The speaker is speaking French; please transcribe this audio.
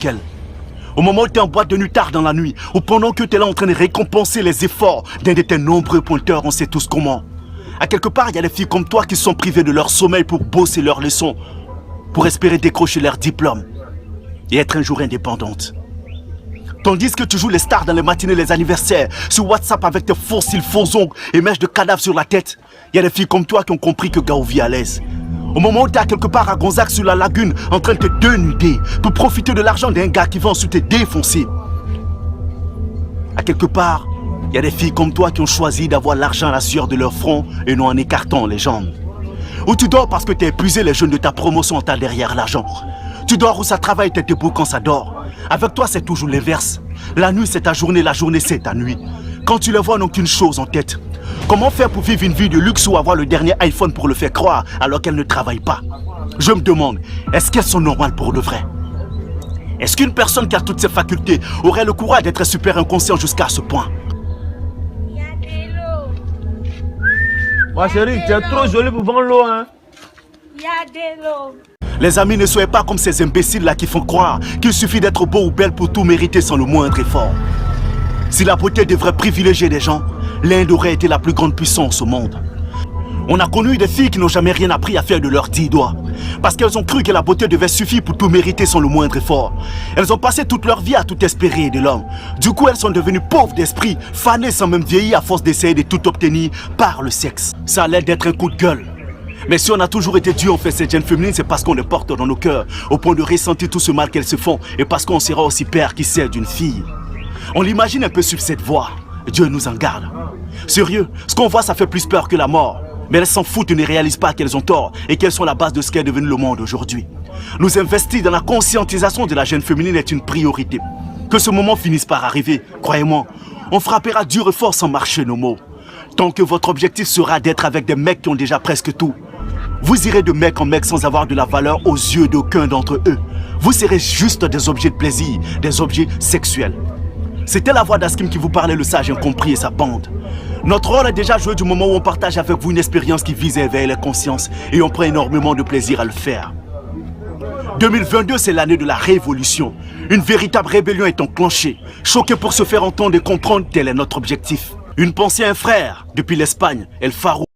qu'elle. Au moment où tu es en boîte de nuit tard dans la nuit, ou pendant que tu es là en train de récompenser les efforts d'un de tes nombreux pointeurs, on sait tous comment. À quelque part, il y a des filles comme toi qui sont privées de leur sommeil pour bosser leurs leçons, pour espérer décrocher leur diplôme et être un jour indépendante. Tandis que tu joues les stars dans les matinées, les anniversaires, sur WhatsApp avec tes faux cils, faux ongles et mèches de cadavres sur la tête, il y a des filles comme toi qui ont compris que Gao vit à l'aise. Au moment où tu es quelque part à Gonzague sur la lagune en train de te dénuder pour profiter de l'argent d'un gars qui va ensuite te défoncer. À quelque part, il y a des filles comme toi qui ont choisi d'avoir l'argent à la sueur de leur front et non en écartant les jambes. Ou tu dors parce que tu as épuisé les jeunes de ta promotion en tas derrière l'argent. Tu dors où ça travaille et tu es debout quand ça dort. Avec toi, c'est toujours l'inverse. La nuit, c'est ta journée, la journée, c'est ta nuit. Quand tu les vois, n'ont qu'une chose en tête. Comment faire pour vivre une vie de luxe ou avoir le dernier iPhone pour le faire croire alors qu'elles ne travaillent pas? Je me demande, est-ce qu'elles sont normales pour le vrai? Est-ce qu'une personne qui a toutes ses facultés aurait le courage d'être super inconscient jusqu'à ce point? Ma chérie, tu es trop jolie pour vendre l'eau, hein? Il y a de l'eau. Les amis, ne soyez pas comme ces imbéciles-là qui font croire qu'il suffit d'être beau ou belle pour tout mériter sans le moindre effort. Si la beauté devrait privilégier les gens, l'Inde aurait été la plus grande puissance au monde. On a connu des filles qui n'ont jamais rien appris à faire de leurs 10 doigts. Parce qu'elles ont cru que la beauté devait suffire pour tout mériter sans le moindre effort. Elles ont passé toute leur vie à tout espérer de l'homme. Du coup, elles sont devenues pauvres d'esprit, fanées sans même vieillir à force d'essayer de tout obtenir par le sexe. Ça a l'air d'être un coup de gueule. Mais si on a toujours été dû en fait ces jeunes féminines, c'est parce qu'on les porte dans nos cœurs, au point de ressentir tout ce mal qu'elles se font, et parce qu'on sera aussi père qui sert d'une fille. On l'imagine un peu sur cette voie. Dieu nous en garde. Sérieux, ce qu'on voit, ça fait plus peur que la mort. Mais elles s'en foutent et ne réalisent pas qu'elles ont tort et qu'elles sont la base de ce qu'est devenu le monde aujourd'hui. Nous investir dans la conscientisation de la jeune féminine est une priorité. Que ce moment finisse par arriver, croyez-moi, on frappera dur et fort sans marcher nos mots. Tant que votre objectif sera d'être avec des mecs qui ont déjà presque tout, vous irez de mec en mec sans avoir de la valeur aux yeux d'aucun d'entre eux. Vous serez juste des objets de plaisir, des objets sexuels. C'était la voix d'Askim qui vous parlait, le sage incompris et sa bande. Notre rôle est déjà joué du moment où on partage avec vous une expérience qui vise à éveiller les consciences et on prend énormément de plaisir à le faire. 2022, c'est l'année de la révolution. Une véritable rébellion est enclenchée. Choqué pour se faire entendre et comprendre, tel est notre objectif. Une pensée à un frère, depuis l'Espagne, El Faro.